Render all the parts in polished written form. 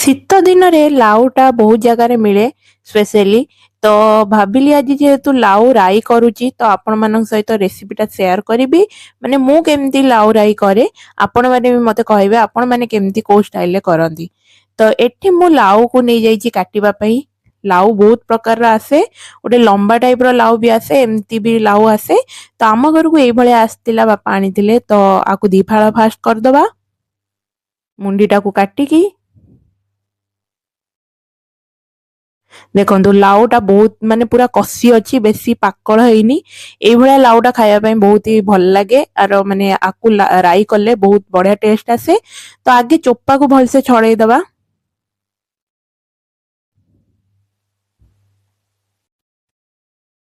ଶୀତ ଦିନରେ ଲାଉଟା ବହୁତ ଜାଗାରେ ମିଳେ ସ୍ପେଶିଆଲି। ତ ଭାବିଲି ଆଜି ଯେହେତୁ ଲାଉ ରାଇ କରୁଛି ତ ଆପଣମାନଙ୍କ ସହିତ ରେସିପିଟା ସେୟାର କରିବି। ମାନେ ମୁଁ କେମିତି ଲାଉ ରାଇ କରେ, ଆପଣମାନେ ବି ମତେ କହିବେ ଆପଣମାନେ କେମିତି କୋଉ ଷ୍ଟାଇଲରେ କରନ୍ତି। ତ ଏଠି ମୁଁ ଲାଉକୁ ନେଇଯାଇଛି କାଟିବା ପାଇଁ। ଲାଉ ବହୁତ ପ୍ରକାରର ଆସେ, ଗୋଟେ ଲମ୍ବା ଟାଇପର ଲାଉ ବି ଆସେ, ଏମିତି ବି ଲାଉ ଆସେ। ତ ଆମ ଘରକୁ ଏଇଭଳିଆ ଆସିଥିଲା, ବାପା ଆଣିଥିଲେ। ତ ଆକୁ ଦି ଫାଳ ଫାଷ୍ଟ କରିଦବା ମୁଣ୍ଡିଟାକୁ କାଟିକି। ଦେଖନ୍ତୁ ଲାଉଟା ବହୁତ ମାନେ ପୁରା କଷି ଅଛି, ବେଶୀ ପାକଳ ହେଇନି। ଏଇଭଳିଆ ଲାଉଟା ଖାଇବା ପାଇଁ ବହୁତ ହି ଭଲ ଲାଗେ। ଆର ମାନେ ଆକୁ ରାଇ କଲେ ବହୁତ ବଢିଆ ଟେଷ୍ଟ ଆସେ। ତ ଆଗେ ଚୋପାକୁ ଭଲସେ ଛଡେଇ ଦବା।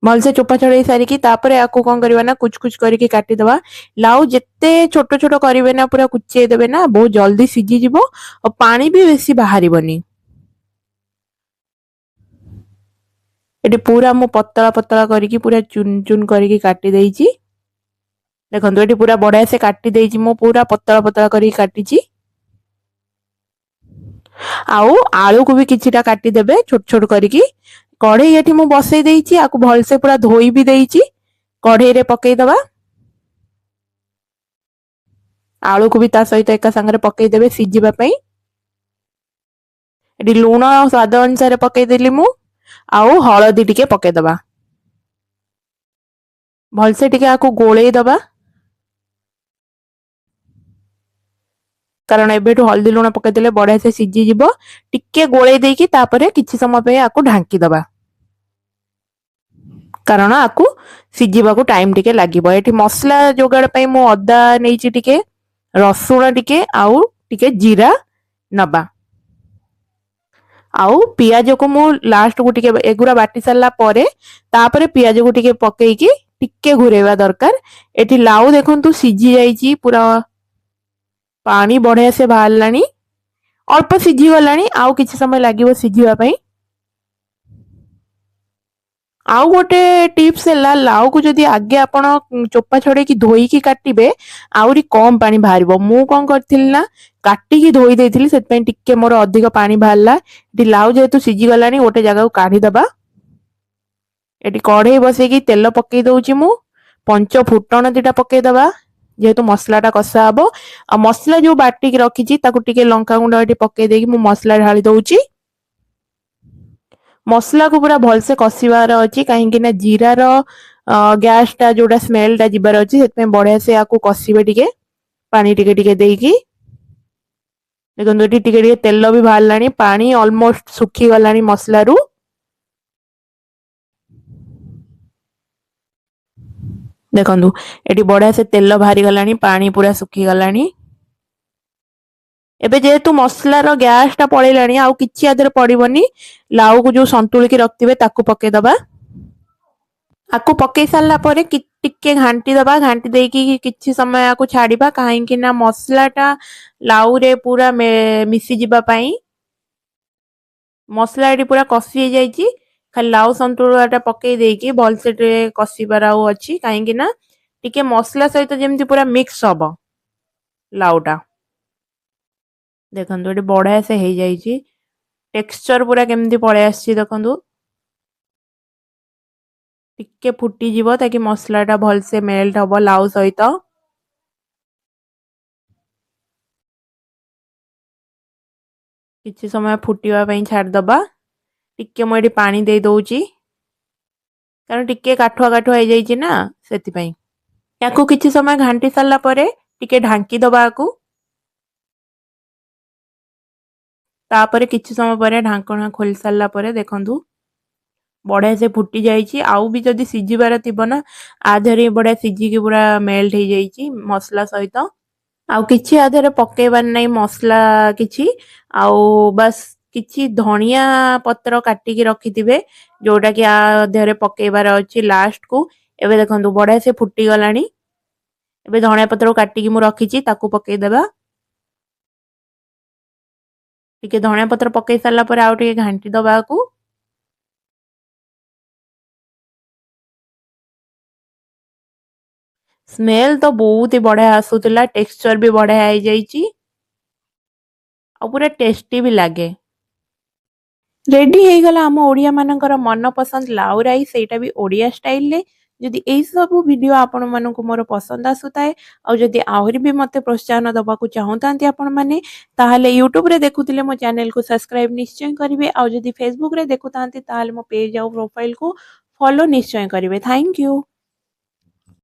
ଭଲସେ ଚୋପା ଛଡେଇ ସାରିକି ତାପରେ ଆକୁ କଣ କରିବା ନା କୁଚ କୁଚ କରିକି କାଟିଦବା। ଲାଉ ଯେତେ ଛୋଟ ଛୋଟ କରିବେ ନା ପୁରା କୁଚେଇ ଦେବେ ନା ବହୁତ ଜଲଦି ସିଝିଯିବ ଆଉ ପାଣି ବି ବେଶୀ ବାହାରିବନି। ଏଠି ପୁରା ମୁଁ ପତଳା ପତଳା କରିକି ପୁରା ଚୁନ ଚୁନ କରିକି କାଟି ଦେଇଛି। ଦେଖନ୍ତୁ ଏଠି ପୁରା ବଢିଆ ସେ କାଟି ଦେଇଛି, ମୁଁ ପୁରା ପତଳା ପତଳା କରିକି କାଟିଛି। ଆଉ ଆଳୁକୁ ବି କିଛିଟା କାଟିଦେବେ ଛୋଟ ଛୋଟ କରିକି। କଢେଇ ଏଠି ମୁଁ ବସେଇ ଦେଇଛି, ଆକୁ ଭଲସେ ପୁରା ଧୋଇ ବି ଦେଇଛି। କଢେଇରେ ପକେଇଦବା। ଆଳୁକୁ ବି ତା ସହିତ ଏକା ସାଙ୍ଗରେ ପକେଇଦେବେ ସିଝିବା ପାଇଁ। ଏଠି ଲୁଣ ସ୍ୱାଦ ଅନୁସାରେ ପକେଇଦେଲି ମୁଁ, ଆଉ ହଳଦୀ ଟିକେ ପକେଇଦବା। ଭଲସେ ଟିକେ ଆକୁ ଗୋଳେଇ ଦବା। କାରଣ ଏବେଠୁ ହଳଦୀ ଲୁଣ ପକେଇଦେଲେ ବଢିଆ ସେ ସିଝିଯିବ। ଟିକେ ଗୋଳେଇ ଦେଇକି ତାପରେ କିଛି ସମୟ ପାଇଁ ଆକୁ ଢାଙ୍କି ଦବା। କାରଣ ଆକୁ ସିଝିବାକୁ ଟାଇମ ଟିକେ ଲାଗିବ। ଏଠି ମସଲା ଯୋଗାଡ ପାଇଁ ମୁଁ ଅଦା ନେଇଛି ଟିକେ, ରସୁଣ ଟିକେ ଆଉ ଟିକେ ଜିରା ନବା। ଆଉ ପିଆଜକୁ ମୁଁ ଲାଷ୍ଟକୁ ଟିକେ ଏଗୁରା ବାଟି ସାରିଲା ପରେ ତାପରେ ପିଆଜକୁ ଟିକେ ପକେଇକି ଟିକେ ଘୁରେଇବା ଦରକାର। ଏଠି ଲାଉ ଦେଖନ୍ତୁ ସିଝି ଯାଇଛି ପୁରା, ପାଣି ବଢିଆ ସେ ବାହାରିଲାଣି। ଅଳ୍ପ ସିଝି ଗଲାଣି, ଆଉ କିଛି ସମୟ ଲାଗିବ ସିଝିବା ପାଇଁ। ଆଉ ଗୋଟେ ଟିପ୍ସ ହେଲା, ଲାଉକୁ ଯଦି ଆଗେ ଆପଣ ଚୋପା ଛଡେଇକି ଧୋଇକି କାଟିବେ ଆହୁରି କମ ପାଣି ବାହାରିବ। ମୁଁ କଣ କରିଥିଲି ନା କାଟିକି ଧୋଇ ଦେଇଥିଲି, ସେଥିପାଇଁ ଟିକେ ମୋର ଅଧିକ ପାଣି ବାହାରିଲା। ଏଠି ଲାଉ ଯେହେତୁ ସିଝି ଗଲାଣି ଗୋଟେ ଜାଗାକୁ କାଢିଦବା। ଏଠି କଢେଇ ବସେଇକି ତେଲ ପକେଇ ଦଉଛି ମୁଁ, ପଞ୍ଚ ଫୁଟଣ ଦିଟା ପକେଇଦବା ଯେହେତୁ ମସଲା ଟା କଷା ହବ। ଆଉ ମସଲା ଯୋଉ ବାଟିକି ରଖିଛି ତାକୁ ଟିକେ ଲଙ୍କାଗୁଣ୍ଡ ଏଠି ପକେଇ ଦେଇକି ମୁଁ ମସଲା ଢାଳି ଦଉଛି। ମସଲାକୁ ପୁରା ଭଲସେ କଷିବାର ଅଛି, କାହିଁକି ନା ଜିରାର ଗ୍ୟାସ ଟା ଯୋଉଟା ସ୍ମେଲ ଟା ଯିବାର ଅଛି, ସେଥିପାଇଁ ବଢିଆ ସେ ଆକୁ କଷିବେ ଟିକେ ପାଣି ଟିକେ ଟିକେ ଦେଇକି। ଦେଖନ୍ତୁ ଏଠି ଟିକେ ଟିକେ ତେଲ ବି ବାହାରିଲାଣି, ପାଣି ଅଲମୋଷ୍ଟ ଶୁଖିଗଲାଣି ମସଲାରୁ। ଦେଖନ୍ତୁ ଏଠି ବଢିଆ ସେ ତେଲ ବାହାରି ଗଲାଣି, ପାଣି ପୁରା ଶୁଖିଗଲାଣି। ଏବେ ଯେହେତୁ ମସଲାର ଗ୍ୟାସ ଟା ପଳେଇଲାଣି ଆଉ କିଛି ଆଦେହରେ ପଡିବନି। ଲାଉକୁ ଯୋଉ ସନ୍ତୁଳିକି ରଖିଥିବେ ତାକୁ ପକେଇଦବା। ଆକୁ ପକେଇ ସାରିଲା ପରେ ଟିକେ ଘାଣ୍ଟି ଦବା, ଘାଣ୍ଟି ଦେଇକି କିଛି ସମୟ ଆକୁ ଛାଡିବା, କାହିଁକି ନା ମସଲା ଟା ଲାଉରେ ପୁରା ମିଶି ଯିବା ପାଇଁ। ମସଲା ଏଠି ପୁରା କଷି ହେଇଯାଇଛି, ଖାଲି ଲାଉ ସନ୍ତୁଳା ଟା ପକେଇ ଦେଇକି ଭଲସେ ଟିକେ କଷିବାର ଆଉ ଅଛି, କାହିଁକି ନା ଟିକେ ମସଲା ସହିତ ଯେମିତି ପୁରା ମିକ୍ସ ହବ ଲାଉ ଟା। ଦେଖନ୍ତୁ ଏଠି ବଢିଆ ସେ ହେଇଯାଇଛି, ଟେକ୍ସଚର ପୁରା କେମିତି ପଳେଇ ଆସିଛି ଦେଖନ୍ତୁ। ଟିକେ ଫୁଟିଯିବ ତାକି ମସଲା ଟା ଭଲସେ ମେଲ୍ଟ ହବ ଲାଉ ସହିତ। କିଛି ସମୟ ଫୁଟିବା ପାଇଁ ଛାଡିଦବା। ଟିକେ ମୁଁ ଏଠି ପାଣି ଦେଇ ଦଉଛି, କାରଣ ଟିକେ କାଠୁଆ କାଠୁଆ ହେଇଯାଇଛି ନା ସେଥିପାଇଁ। ୟାକୁ କିଛି ସମୟ ଘାଣ୍ଟି ସାରିଲା ପରେ ଟିକେ ଢାଙ୍କି ଦବା ଆକୁ। ତାପରେ କିଛି ସମୟ ପରେ ଢାଙ୍କଣା ଖୋଲି ସାରିଲା ପରେ ଦେଖନ୍ତୁ ବଢିଆ ସେ ଫୁଟି ଯାଇଛି। ଆଉ ବି ଯଦି ସିଝିବାର ଥିବ ନା ଆ ଦେହରେ ବଢିଆ ସିଝିକି ପୁରା ମେଲ୍ଟ ହେଇଯାଇଛି ମସଲା ସହିତ। ଆଉ କିଛି ଆଦେହରେ ପକେଇବାର ନାହିଁ ମସଲା କିଛି, ଆଉ ବାସ୍ କିଛି ଧଣିଆ ପତ୍ର କାଟିକି ରଖିଥିବେ ଯୋଉଟା କି ଆ ଦେହରେ ପକେଇବାର ଅଛି ଲାଷ୍ଟ କୁ। ଏବେ ଦେଖନ୍ତୁ ବଢିଆ ସେ ଫୁଟି ଗଲାଣି। ଏବେ ଧଣିଆ ପତ୍ରକୁ କାଟିକି ମୁଁ ରଖିଛି ତାକୁ ପକେଇଦବା। ଟିକେ ଧଣିଆ ପତ୍ର ପକେଇ ସାରିଲା ପରେ ଆଉ ଟିକେ ଘାଣ୍ଟି ଦବା ଆକୁ। ସ୍ମେଲ ତ ବହୁତ ହି ବଢିଆ ଆସୁଥିଲା, ଟେକ୍ସଚର ବି ବଢିଆ ହେଇଯାଇଛି। और पूरा टेस्टी भी लगे। रेडी हो गला आम ओडिया मानकर मनपसंद लाउ राई, सेटा भी ओडिया स्टाइल रे। जदि एई सब वीडियो आपण मानकु मोर पसंद आसुताए और जदि आहुरी भी मते प्रोत्साहन दबाकू चाहतांती आपण माने ताहाले यूट्यूब रे देखुतिले मो चैनल को सब्सक्राइब निश्चय करिवे और जदि फेसबुक रे देखुतांती ताहाले मो पेज और प्रोफाइल को फॉलो निश्चय करिवे। Thank you.